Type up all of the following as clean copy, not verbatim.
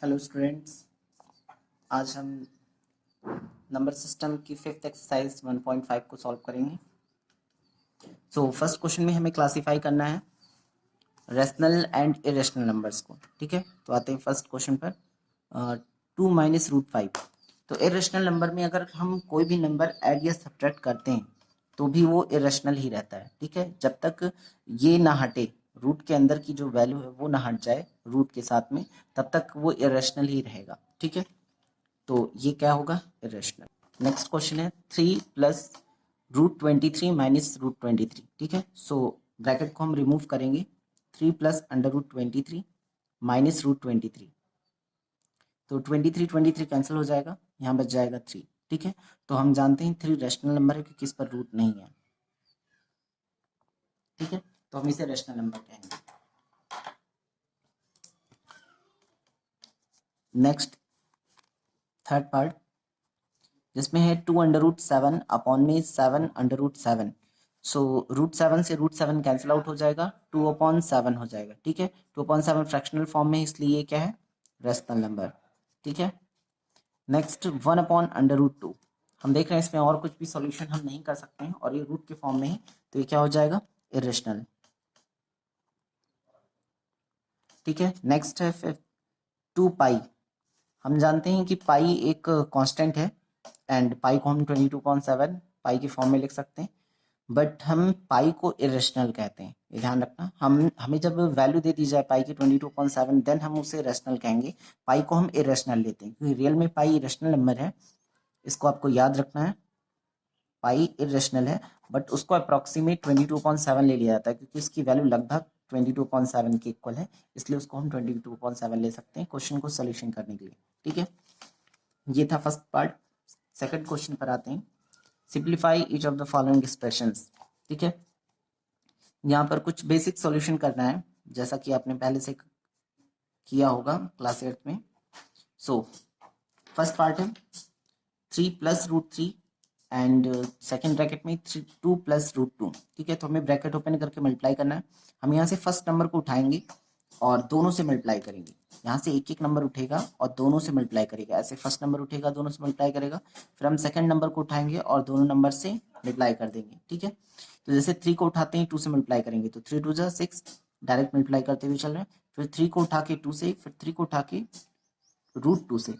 Hello students, आज हम number system की फिफ्थ एक्सरसाइज 1.5 को सॉल्व करेंगे। फर्स्ट क्वेश्चन में हमें क्लासिफाई करना है रैशनल एंड इरेशनल नंबर्स को। ठीक है, तो आते हैं फर्स्ट क्वेश्चन पर। 2 - √5। तो इरेशनल नंबर में अगर हम कोई भी नंबर ऐड या सब्ट्रैक्ट करते हैं तो भी वो इरेशनल ही रहता है। ठीक है, जब तक ये ना हटे, रूट के अंदर की जो वैल्यू है वो ना हट जाए रूट के साथ में, तब तक वो इरेशनल ही रहेगा। ठीक है, तो ये क्या होगा? इरेशनल। नेक्स्ट क्वेश्चन है 3 + √23 - √23। ठीक है, ब्रैकेट को हम रिमूव करेंगे। 3 + √23 - √23, तो 23 कैंसिल हो जाएगा, यहाँ बच जाएगा 3। ठीक है, तो हम जानते हैं 3 रैशनल नंबर है क्योंकि इस पर रूट नहीं है। ठीक है, तो हम इसे रैशनल नंबर कहेंगे। नेक्स्ट थर्ड पार्ट, जिसमें है 2√7 अपॉन में 7√7। √7 से √7 कैंसिल आउट हो जाएगा, 2/7 हो जाएगा। ठीक है, 2/7 फ्रैक्शनल फॉर्म में, इसलिए ये क्या है? Rational number. ठीक है, नेक्स्ट 1/√2। हम देख रहे हैं इसमें और कुछ भी सॉल्यूशन हम नहीं कर सकते हैं और ये रूट के फॉर्म में है, तो ये क्या हो जाएगा? इरेशनल। ठीक है, नेक्स्ट है फिर 2π। हम जानते हैं कि पाई एक कांस्टेंट है एंड पाई को हम 22.7 पाई के फॉर्म में लिख सकते हैं, बट हम पाई को इरेशनल कहते हैं। ये ध्यान रखना, हमें जब वैल्यू दे दी जाए पाई की 22.7, देन हम उसे रेशनल कहेंगे। पाई को हम इरेशनल लेते हैं क्योंकि रियल में पाई इरेशनल नंबर है। इसको आपको याद रखना है, पाई इरेशनल है, बट उसको अप्रॉक्सीमेट 22.7 ले लिया जाता है क्योंकि उसकी वैल्यू लगभग 22.7 के इक्वल है, इसलिए उसको हम 22.7 ले सकते हैं क्वेश्चन को सोल्यूशन करने के लिए। ठीक है, ये था फर्स्ट पार्ट। सेकंड क्वेश्चन पर आते हैं, simplify each of the following expressions. ठीक है, यहाँ पर कुछ बेसिक सॉल्यूशन करना है, जैसा कि आपने पहले से किया होगा क्लास 8 में। फर्स्ट पार्ट है 3 + √3 एंड सेकेंड ब्रैकेट में 2 + √2। ठीक है, तो हमें ब्रैकेट ओपन करके मल्टीप्लाई करना है। हम यहाँ से फर्स्ट नंबर को उठाएंगे और दोनों से मल्टीप्लाई करेंगे। यहाँ से एक एक नंबर उठेगा और दोनों से मल्टीप्लाई करेगा। ऐसे फर्स्ट नंबर उठेगा, दोनों से मल्टीप्लाई करेगा, फिर हम सेकंड नंबर को उठाएंगे और दोनों नंबर से मल्टीप्लाई कर देंगे। ठीक है, तो जैसे 3 को उठाते हैं 2 से मल्टीप्लाई करेंगे तो 3 × 2 = 6, डायरेक्ट मल्टीप्लाई करते हुए चल रहे हैं। फिर 3 को उठा के 2 से, फिर 3 को उठा के √2 से,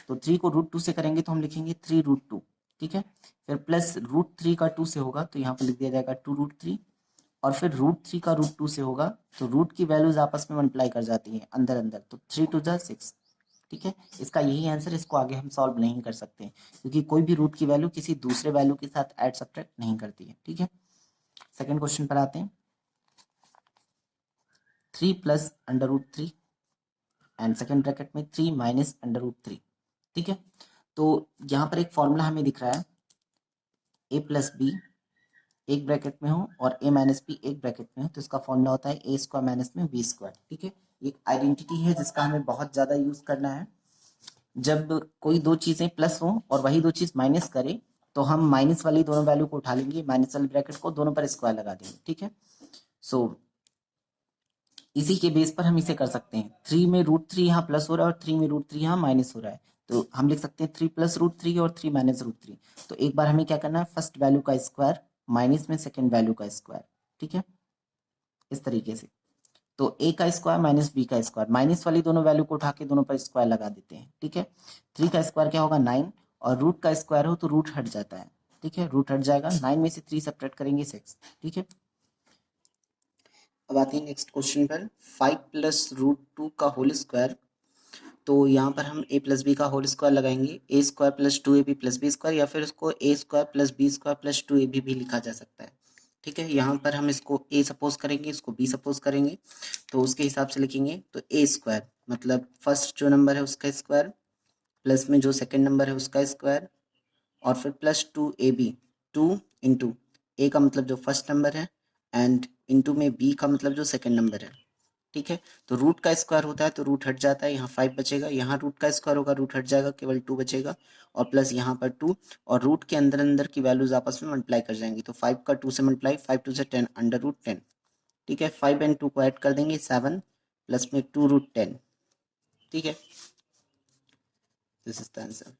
तो 3 को √2 से करेंगे तो हम लिखेंगे 3√2। ठीक है, फिर प्लस √3 का 2 से होगा तो यहाँ पर लिख दिया जाएगा 2√3, और फिर √3 का √2 से होगा तो रूट की वैल्यूज आपस में मल्टीप्लाई कर जाती हैं अंदर अंदर, तो 3 × 2 = 6। ठीक है, इसका यही आंसर। इसको आगे हम सॉल्व नहीं कर सकते क्योंकि कोई भी रूट की वैल्यू किसी दूसरे वैल्यू के साथ ऐड सब्ट्रैक्ट नहीं करती है। ठीक है, सेकंड क्वेश्चन पर आते हैं। 3 + √3 एंड सेकंड ब्रैकेट में 3 - √3। ठीक है, तो यहाँ पर एक फॉर्मूला हमें दिख रहा है, a + b एक ब्रैकेट में हो और a - b एक ब्रैकेट में हो, तो इसका फॉर्मूला होता है a² - b²। ठीक है, एक आइडेंटिटी है जिसका हमें बहुत ज़्यादा यूज करना है। जब कोई दो चीज़ें प्लस हो और वही दो चीज़ माइनस करे तो हम माइनस वाली दोनों वैल्यू को उठा लेंगे, माइनस वाले ब्रैकेट को, दोनों पर स्क्वायर लगा देंगे। ठीक है, सो इसी के बेस पर हम इसे कर सकते हैं। 3 में √3 यहाँ प्लस हो रहा है और 3 में √3 यहाँ माइनस हो रहा है, तो हम लिख सकते हैं 3 + √3 और 3 - √3। तो एक बार हमें क्या करना है, फर्स्ट वैल्यू का स्क्वायर माइनस में सेकेंड वैल्यू का स्क्वायर। ठीक है, इस तरीके से, तो a का स्क्वायर माइनस b का स्क्वायर, माइनस वाली दोनों वैल्यू को उठा के दोनों पर स्क्वायर लगा देते हैं। ठीक है, 3 का स्क्वायर क्या होगा? 9, और रूट का स्क्वायर हो तो रूट हट जाता है। ठीक है, रूट हट जाएगा, 9 में से 3 सब्ट्रैक्ट करेंगे 6। ठीक है, अब आते हैं नेक्स्ट क्वेश्चन पर। 5 + √2 का होल स्क्वायर, तो यहाँ पर हम a + b का होल स्क्वायर लगाएंगे, a² + 2ab + b², या फिर उसको a² + b² + 2ab भी लिखा जा सकता है। ठीक है, यहाँ पर हम इसको a सपोज करेंगे, इसको b सपोज करेंगे, तो उसके हिसाब से लिखेंगे। तो a² मतलब फर्स्ट जो नंबर है उसका स्क्वायर, प्लस में जो सेकंड नंबर है उसका स्क्वायर, और फिर प्लस 2ab, 2 इंटू a का मतलब जो फर्स्ट नंबर है एंड इंटू में b का मतलब जो सेकंड नंबर है। ठीक है, तो रूट का स्क्वायर होता है तो रूट हट जाता है, यहाँ 5 बचेगा, यहाँ रूट का स्क्वायर होगा, रूट हट जाएगा, केवल 2 बचेगा, और प्लस यहाँ पर 2, और रूट के अंदर अंदर की वैल्यूज आपस में मल्टीप्लाई कर जाएंगी, तो 5 का 2 से मल्टीप्लाई, 5 × 2 = 10, √10। ठीक है, 5 और 2 को ऐड कर देंगे 7, प्लस में 2 √10। ठीक है, this is the answer.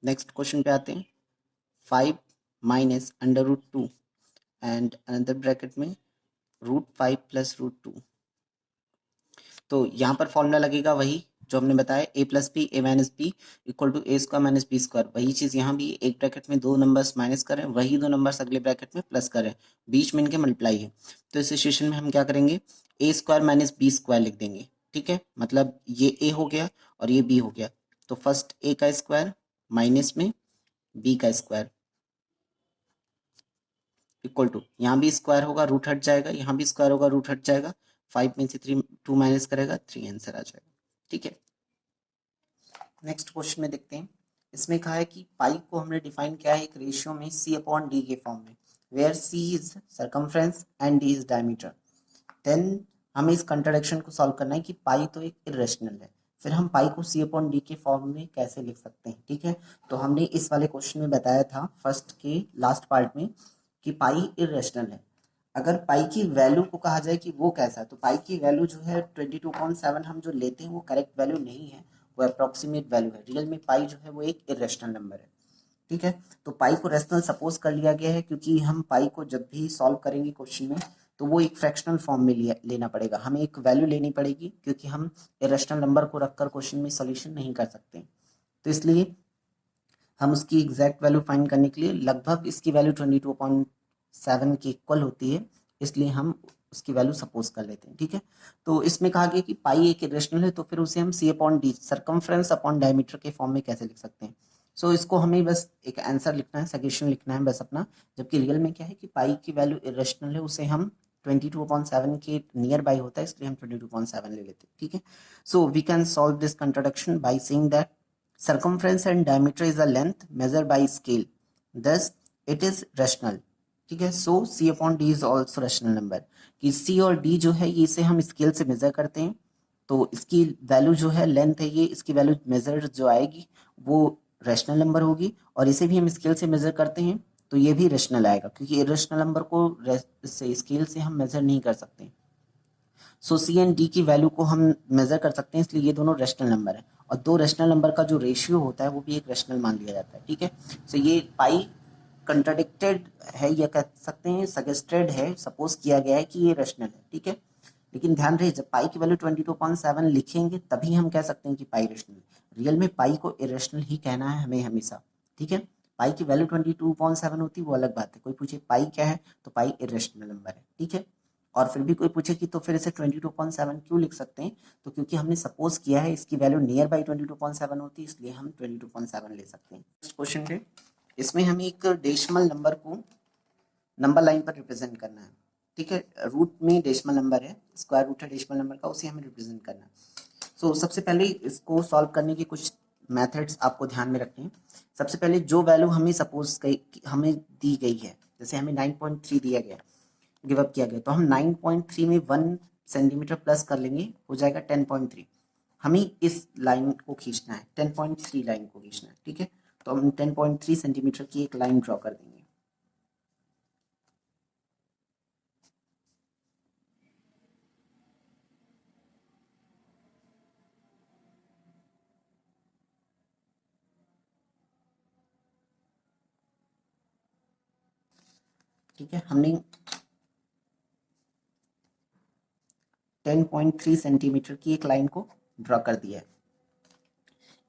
Next question पे आते हैं। 5 minus under root 2 and another bracket में √5 प्लस √2। तो यहाँ पर फॉर्मूला लगेगा वही जो हमने बताया, a plus B A minus B equal to A square minus B square. वही चीज़ यहाँ भी, एक ब्रैकेट में दो नंबर्स माइनस करें, वही दो नंबर्स अगले ब्रैकेट में प्लस करें, बीच में इनके मल्टीप्लाई है। तो इस सिचुएशन में हम क्या करेंगे, ए स्क्वायर माइनस बी स्क्वायर लिख देंगे। ठीक है, मतलब ये ए हो गया और ये बी हो गया। तो फर्स्ट ए का स्क्वायर माइनस में बी का स्क्वायर इक्वल टू, यहाँ भी स्क्वायर होगा रूट हट जाएगा, यहाँ भी स्क्वायर होगा रूट हट जाएगा, 5 में से 3 2 माइनस करेगा 3 आंसर आ जाएगा। ठीक है, नेक्स्ट क्वेश्चन में देखते हैं। इसमें कहा है कि पाई को हमने डिफाइन किया है एक रेशियो में c अपॉन डी के फॉर्म में, where c is circumference and d is diameter. Then हमें इस कंट्राडिक्शन को सॉल्व करना है कि पाई तो एक इरेशनल है, फिर हम पाई को c अपॉन डी के फॉर्म में कैसे लिख सकते हैं। ठीक है, तो हमने इस वाले क्वेश्चन में बताया था फर्स्ट के लास्ट पार्ट में कि पाई इरेशनल है। अगर पाई की वैल्यू को कहा जाए कि वो कैसा है, तो पाई की वैल्यू जो है 22.7 हम जो लेते हैं वो करेक्ट वैल्यू नहीं है, वो अप्रॉक्सीमेट वैल्यू है। रियल में पाई जो है वो एक इरेशनल नंबर है। ठीक है, तो पाई को रेशनल सपोज कर लिया गया है क्योंकि हम पाई को जब भी सॉल्व करेंगे क्वेश्चन में तो वो एक फ्रैक्शनल फॉर्म में लेना पड़ेगा, हमें एक वैल्यू लेनी पड़ेगी क्योंकि हम इरेशनल नंबर को रखकर क्वेश्चन में सॉल्यूशन नहीं कर सकते। तो इसलिए हम उसकी एग्जैक्ट वैल्यू फाइंड करने के लिए लगभग इसकी वैल्यू 22.7 के इक्वल होती है, इसलिए हम उसकी वैल्यू सपोज कर लेते हैं। ठीक है, तो इसमें कहा गया कि पाई एक इरेशनल है, तो फिर उसे हम c upon D circumference upon diameter के फॉर्म में कैसे लिख सकते हैं। सो इसको हमें बस एक आंसर लिखना है, सजेशन लिखना है बस अपना, जबकि रियल में क्या है कि पाई की वैल्यू इरेशनल है, उसे हम 22.7 के नियर बाई होता है, इसलिए हम 22.7 ले लेते हैं। ठीक है, so we can solve this contradiction by saying that circumference and diameter is a length measured by scale, thus it is rational। ठीक है, सो c upon D is also rational number, कि c और d जो है ये इसे हम scale से मेजर करते हैं, तो इसकी वैल्यू जो है लेंथ है ये, इसकी वैल्यू मेजर जो आएगी वो रैशनल नंबर होगी, और इसे भी हम स्केल से मेजर करते हैं तो ये भी रैशनल आएगा, क्योंकि इरेशनल नंबर को स्केल से हम मेजर नहीं कर सकते। सो सी एंड डी की वैल्यू को हम मेजर कर सकते हैं, इसलिए ये दोनों रैशनल नंबर है, और दो रैशनल नंबर का जो रेशियो होता है वो भी एक रैशनल मान लिया जाता है। ठीक है, सो ये पाई कंट्राडिक्टेड है या कह सकते हैं सजेस्टेड है, सपोज किया गया है कि ये रैशनल है। ठीक है, लेकिन ध्यान रहे जब पाई की वैल्यू 22.7 लिखेंगे तभी हम कह सकते हैं कि पाई रैशनल है। रियल में पाई को इरेशनल ही कहना है हमें हमेशा। ठीक है, पाई की वैल्यू 22.7 होती है वो अलग बात है, कोई पूछे पाई क्या है तो पाई इरेशनल नंबर है। ठीक है, और फिर भी कोई पूछे कि तो फिर इसे 22.7 क्यों लिख सकते हैं, तो क्योंकि हमने सपोज किया है इसकी वैल्यू नियर बाई 22.7 होती है, इसलिए हम 22.7 ले सकते हैं। नेक्स्ट क्वेश्चन पे, इसमें हमें एक डेसिमल नंबर को नंबर लाइन पर रिप्रेजेंट करना है। ठीक है, रूट में डेसिमल नंबर है, स्क्वायर रूट है डेसिमल नंबर का, उसे हमें रिप्रेजेंट करना है। सो सबसे पहले इसको सॉल्व करने की कुछ मेथड्स आपको ध्यान में रखने हैं। सबसे पहले जो वैल्यू हमें सपोज हमें दी गई है, जैसे हमें 9.3 दिया गया, गिव अप किया गया, तो हम 9.3 में 1 सेंटीमीटर प्लस कर लेंगे, हो जाएगा 10.3। हमें इस लाइन को खींचना है, 10.3 लाइन को खींचना है। ठीक है, तो हम 10.3 सेंटीमीटर की एक लाइन ड्रॉ कर देंगे। ठीक है, हमने 10.3 सेंटीमीटर की एक लाइन को ड्रॉ कर दिया है।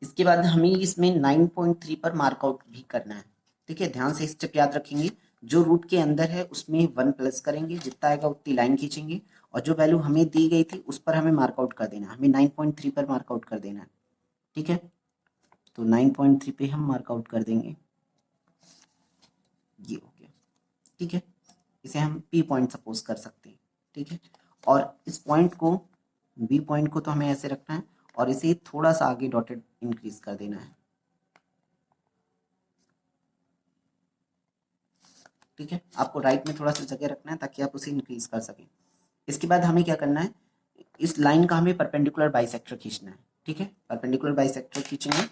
इसके बाद हमें इसमें 9.3 पर मार्कआउट भी करना है। ठीक है, ध्यान से स्टेप याद रखेंगे, जो रूट के अंदर है उसमें 1 प्लस करेंगे, जितना आएगा उतनी लाइन खींचेंगे, और जो वैल्यू हमें दी गई थी उस पर हमें मार्कआउट कर देना है, हमें 9.3 पर मार्कआउट कर देना है। ठीक है, तो 9.3 पे हम मार्कआउट कर देंगे, ये हो गया। ठीक है, इसे हम पी पॉइंट सपोज कर सकते हैं। ठीक है, और इस पॉइंट को, बी पॉइंट को तो हमें ऐसे रखना है, और इसे थोड़ा सा आगे डॉटेड इंक्रीज कर देना है। ठीक है, आपको राइट में थोड़ा सा जगह रखना है ताकि आप उसे इंक्रीज कर सकें। इसके बाद हमें क्या करना है, इस लाइन का हमें परपेंडिकुलर बाइसेक्टर खींचना है। ठीक है, परपेंडिकुलर बाइसेक्टर खींचेंगे,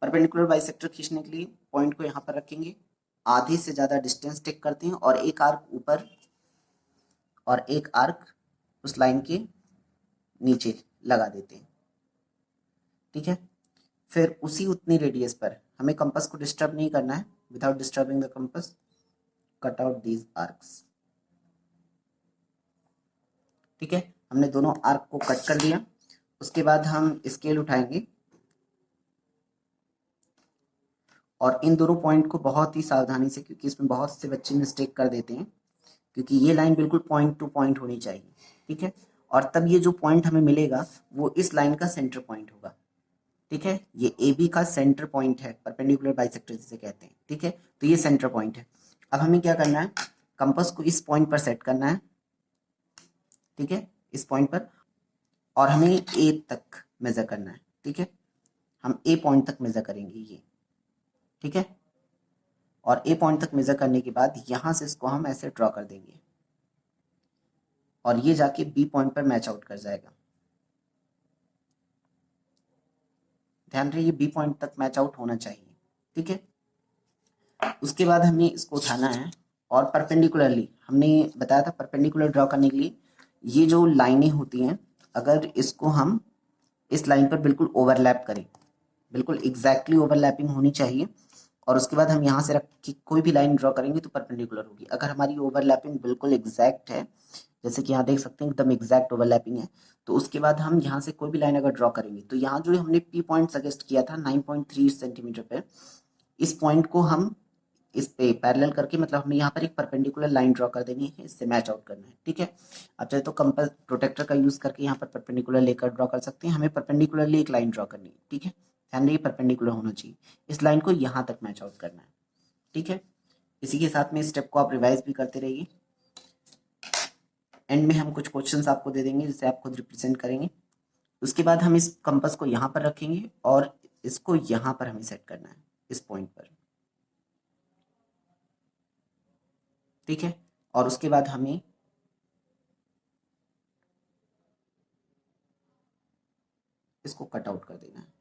परपेंडिकुलर बाइसेक्टर खींचने के लिए पॉइंट को यहाँ पर रखेंगे, आधे से ज़्यादा डिस्टेंस टेक करते हैं और एक आर्क ऊपर और एक आर्क उस लाइन के नीचे लगा देते हैं, ठीक है। फिर उसी उतनी रेडियस पर हमें कंपास को डिस्टर्ब नहीं करना है, without disturbing the compass cut out these arcs, ठीक है। हमने दोनों आर्क को कट कर दिया। उसके बाद हम स्केल उठाएंगे और इन दोनों पॉइंट को बहुत ही सावधानी से, क्योंकि इसमें बहुत से बच्चे मिस्टेक कर देते हैं, क्योंकि ये लाइन बिल्कुल पॉइंट टू पॉइंट होनी चाहिए, ठीक है। और तब ये जो पॉइंट हमें मिलेगा वो इस लाइन का सेंटर पॉइंट होगा, ठीक है। ये ए बी का सेंटर पॉइंट है, परपेंडिकुलर बाइसेक्टर जिसे कहते हैं, ठीक है। तो ये सेंटर पॉइंट है। अब हमें क्या करना है, कंपास को इस पॉइंट पर सेट करना है, ठीक है, इस पॉइंट पर, और हमें ए तक मेजर करना है, ठीक है। हम ए पॉइंट तक मेजर करेंगे ये, ठीक है। और ए पॉइंट तक मेजर करने के बाद यहां से इसको हम ऐसे ड्रॉ कर देंगे और ये जाके बी पॉइंट पर मैच आउट कर जाएगा। ध्यान रहे ये बी पॉइंट तक मैच आउट होना चाहिए, ठीक है। उसके बाद हमें इसको उठाना है और परपेंडिकुलरली, हमने बताया था परपेंडिकुलर ड्रॉ करने के लिए ये जो लाइनें होती हैं, अगर इसको हम इस लाइन पर बिल्कुल ओवरलैप करें, बिल्कुल एग्जैक्टली ओवरलैपिंग होनी चाहिए, और उसके बाद हम यहाँ से रख के कोई भी लाइन ड्रॉ करेंगे तो परपेंडिकुलर होगी। अगर हमारी ओवरलैपिंग बिल्कुल एग्जैक्ट है, जैसे कि यहाँ देख सकते हैं एकदम एग्जैक्ट ओवरलैपिंग है, तो उसके बाद हम यहाँ से कोई भी लाइन अगर ड्रॉ करेंगे तो यहाँ जो हमने पी पॉइंट सजेस्ट किया था 9.3 सेंटीमीटर पे, इस पॉइंट को हम इस पे पैरेलल करके, मतलब हमें यहाँ पर एक परपेंडिकुलर लाइन ड्रॉ कर देनी है, इससे मैच आउट करना है, ठीक है। अब चाहे तो कंपास प्रोटेक्टर का यूज करके यहाँ पर परपेंडिकुलर लेकर ड्रॉ कर सकते हैं, हमें परपेंडिकुलरली एक लाइन ड्रॉ करनी है, ठीक है। ध्यान रखिए परपेंडिकुलर होना चाहिए, इस लाइन को यहाँ तक मैच आउट करना है, ठीक है। इसी के साथ में इस स्टेप को आप रिवाइज भी करते रहिए। एंड में हम कुछ क्वेश्चंस आपको दे देंगे जिसे आप खुद रिप्रेजेंट करेंगे। उसके बाद हम इस कंपास को यहाँ पर रखेंगे और इसको यहाँ पर हमें सेट करना है, इस पॉइंट पर, ठीक है। और उसके बाद हमें इसको कट आउट कर देना है।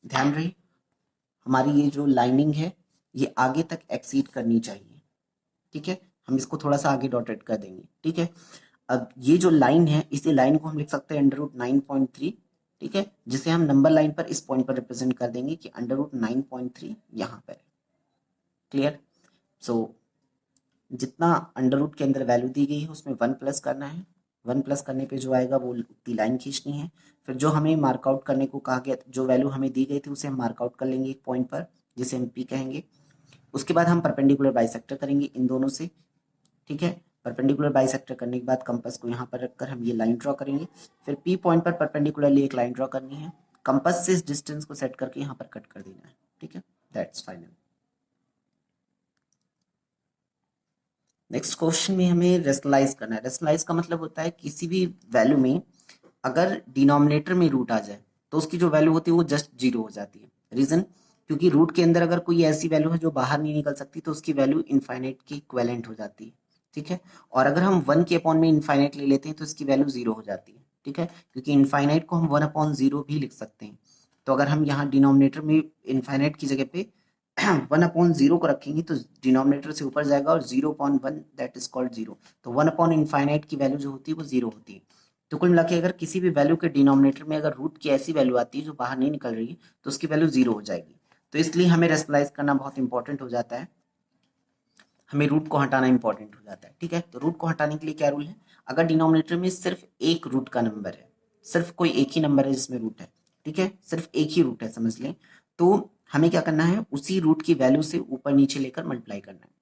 ध्यान रहे हमारी ये जो लाइनिंग है ये आगे तक एक्सीड करनी चाहिए, ठीक है। हम इसको थोड़ा सा आगे डॉटेड कर देंगे, ठीक है। अब ये जो लाइन है, इसी लाइन को हम लिख सकते हैं √9.3, ठीक है, जिसे हम नंबर लाइन पर इस पॉइंट पर रिप्रेजेंट कर देंगे कि √9.3 यहाँ पर है। क्लियर? सो जितना अंडर के अंदर वैल्यू दी गई है उसमें 1 प्लस करना है, 1 प्लस करने पे जो आएगा वो उतनी लाइन खींचनी है। फिर जो हमें मार्कआउट करने को कहा गया, जो वैल्यू हमें दी गई थी उसे हम मार्कआउट कर लेंगे एक पॉइंट पर, जिसे हम पी कहेंगे। उसके बाद हम परपेंडिकुलर बाइसेक्टर करेंगे इन दोनों से, ठीक है। परपेंडिकुलर बाइसेक्टर करने के बाद कंपास को यहाँ पर रखकर हम ये लाइन ड्रॉ करेंगे। फिर पी पॉइंट पर परपेंडिकुलरली एक लाइन ड्रॉ करनी है, कंपास से इस डिस्टेंस को सेट करके यहाँ पर कट कर देना है, ठीक है। That's final. नेक्स्ट क्वेश्चन में हमें रेशनलाइज करना है। रेशनलाइज का मतलब होता है किसी भी वैल्यू में अगर डिनोमिनेटर में रूट आ जाए तो उसकी जो वैल्यू होती है वो जस्ट 0 हो जाती है। रीजन, क्योंकि रूट के अंदर अगर कोई ऐसी वैल्यू है जो बाहर नहीं निकल सकती तो उसकी वैल्यू इनफाइनाइट की इक्विवेलेंट हो जाती है, ठीक है। और अगर हम 1 के अपॉन में इनफाइनाइट ले लेते हैं तो इसकी वैल्यू 0 हो जाती है, ठीक है, क्योंकि इनफाइनाइट को हम 1/0 भी लिख सकते हैं। तो अगर हम यहाँ डिनोमिनेटर में इनफाइनाइट की जगह पे 1/0 को रखेंगे तो डिनोमिनेटर से ऊपर जाएगा और 0/1 दैट इज कॉल्ड 0। तो 1/इनफाइनाइट की वैल्यू जो होती है वो 0 होती है। तो कुल मिला के अगर किसी भी वैल्यू के डिनोमिनेटर में अगर रूट की ऐसी वैल्यू आती है जो बाहर नहीं निकल रही है तो उसकी वैल्यू 0 हो जाएगी। तो इसलिए हमें रेशनलाइज करना बहुत इंपॉर्टेंट हो जाता है, हमें रूट को हटाना इंपॉर्टेंट हो जाता है, ठीक है। तो रूट को हटाने के लिए क्या रूल है, अगर डिनोमिनेटर में सिर्फ एक रूट का नंबर है, सिर्फ कोई एक ही नंबर है जिसमें रूट है, ठीक है, सिर्फ एक ही रूट है समझ लें, तो हमें क्या करना है, उसी रूट की वैल्यू से ऊपर नीचे लेकर मल्टीप्लाई करना है।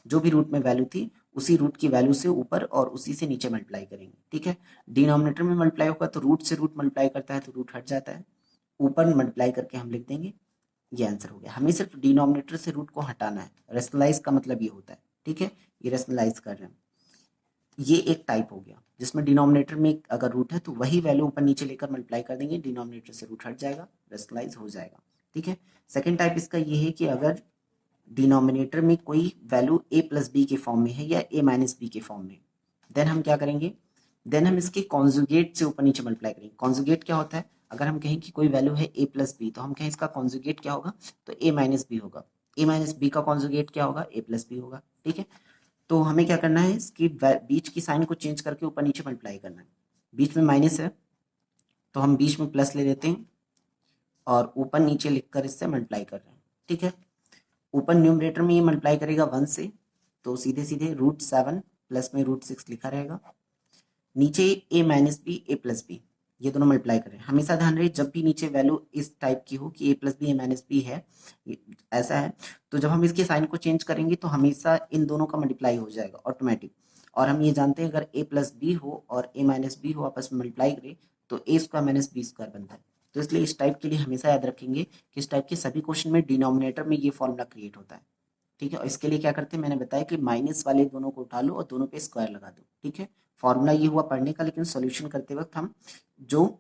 जो भी रूट में वैल्यू थी उसी रूट की वैल्यू से ऊपर और उसी से नीचे मल्टीप्लाई करेंगे, ठीक है। डिनोमिनेटर में मल्टीप्लाई होगा तो रूट से रूट मल्टीप्लाई करता है तो रूट हट जाता है, ऊपर मल्टीप्लाई करके हम लिख देंगे, ये आंसर हो गया। हमें सिर्फ डिनोमिनेटर से रूट को हटाना है, रेशनलाइज का मतलब ये होता है, ठीक है। ये रेशनलाइज कर रहे हैं, ये एक टाइप हो गया जिसमें डिनोमिनेटर में अगर रूट है तो वही वैल्यू ऊपर नीचे लेकर मल्टीप्लाई कर देंगे, डिनोमिनेटर से रूट हट जाएगा, रेशनलाइज हो जाएगा, ठीक है। सेकेंड टाइप इसका ये है कि अगर डिनोमिनेटर में कोई वैल्यू a+b के फॉर्म में है या a-b के फॉर्म में, देन हम क्या करेंगे, देन हम इसके कॉन्जुगेट से ऊपर नीचे मल्टीप्लाई करेंगे। कॉन्जुगेट क्या होता है, अगर हम कहें कि कोई वैल्यू है a प्लस बी, तो हम कहें इसका कॉन्जुगेट क्या होगा, तो a माइनस बी होगा। a माइनस बी का कॉन्जुगेट क्या होगा, a प्लस बी होगा। ठीक है, तो हमें क्या करना है, इसकी बीच की साइन को चेंज करके ऊपर नीचे मल्टीप्लाई करना है। बीच में माइनस है तो हम बीच में प्लस ले लेते हैं और ऊपर नीचे लिखकर इससे मल्टीप्लाई कर रहे हैं। ठीक है, ऊपर न्यूमरेटर में ये मल्टीप्लाई करेगा 1 से, तो सीधे सीधे √7 प्लस में √6 लिखा रहेगा। नीचे a minus B A plus B, ये दोनों मल्टीप्लाई करें। हमेशा ध्यान रहे जब भी नीचे वैल्यू इस टाइप की हो कि a plus B A minus B है, ऐसा है, तो जब हम इसके साइन को चेंज करेंगे तो हमेशा इन दोनों का मल्टीप्लाई हो जाएगा ऑटोमेटिक। और हम ये जानते हैं अगर a प्लस बी हो और a माइनस बी हो आपस में मल्टीप्लाई करें तो a square minus B square बनता है। तो इसलिए इस टाइप के लिए हमेशा याद रखेंगे कि इस टाइप के सभी क्वेश्चन में डिनोमिनेटर में ये फॉर्मूला क्रिएट होता है। ठीक है, और इसके लिए क्या करते हैं, मैंने बताया कि माइनस वाले दोनों को उठा लो और दोनों पे स्क्वायर लगा दो। ठीक है, फॉर्मूला ये हुआ पढ़ने का, लेकिन सॉल्यूशन करते वक्त हम जो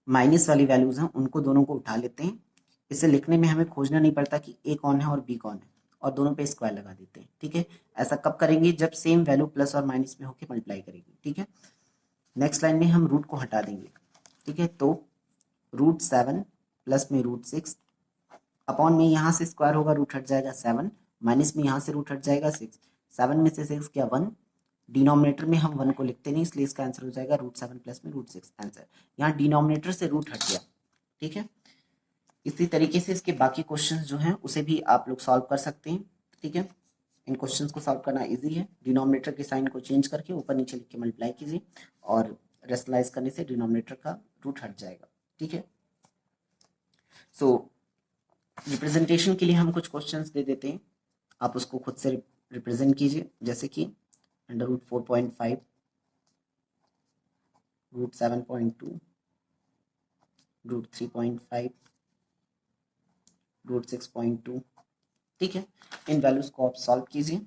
माइनस वाली वैल्यूज हैं उनको दोनों को उठा लेते हैं। इसे लिखने में हमें खोजना नहीं पड़ता कि a कौन है और b कौन है, और दोनों पे स्क्वायर लगा देते हैं। ठीक है, ऐसा कब करेंगे, जब सेम वैल्यू प्लस और माइनस में होकर मल्टीप्लाई करेंगे। ठीक है, नेक्स्ट लाइन में हम रूट को हटा देंगे। ठीक है, तो √7 प्लस में √6 अपॉन में यहाँ से स्क्वायर होगा, रूट हट जाएगा 7, माइनस में यहाँ से रूट हट जाएगा 6, 7 में से 6 क्या 1, डिनोमिनेटर में हम 1 को लिखते नहीं, इसलिए इसका आंसर हो जाएगा √7 प्लस में √6 आंसर। यहाँ डिनोमिनेटर से रूट हट गया। ठीक है, इसी तरीके से इसके बाकी क्वेश्चंस जो हैं उसे भी आप लोग सॉल्व कर सकते हैं। ठीक है, इन क्वेश्चंस को सॉल्व करना इजी है। डिनोमिनेटर के साइन को चेंज करके ऊपर नीचे लिख के मल्टीप्लाई कीजिए और रेशनलाइज करने से डिनोमिनेटर का रूट हट जाएगा। ठीक है, सो रिप्रेजेंटेशन के लिए हम कुछ क्वेश्चंस दे देते हैं, आप उसको खुद से रिप्रेजेंट कीजिए। जैसे कि √4.5, √7.2, √3.5, √6.2। ठीक है, इन वैल्यूज को आप सॉल्व कीजिए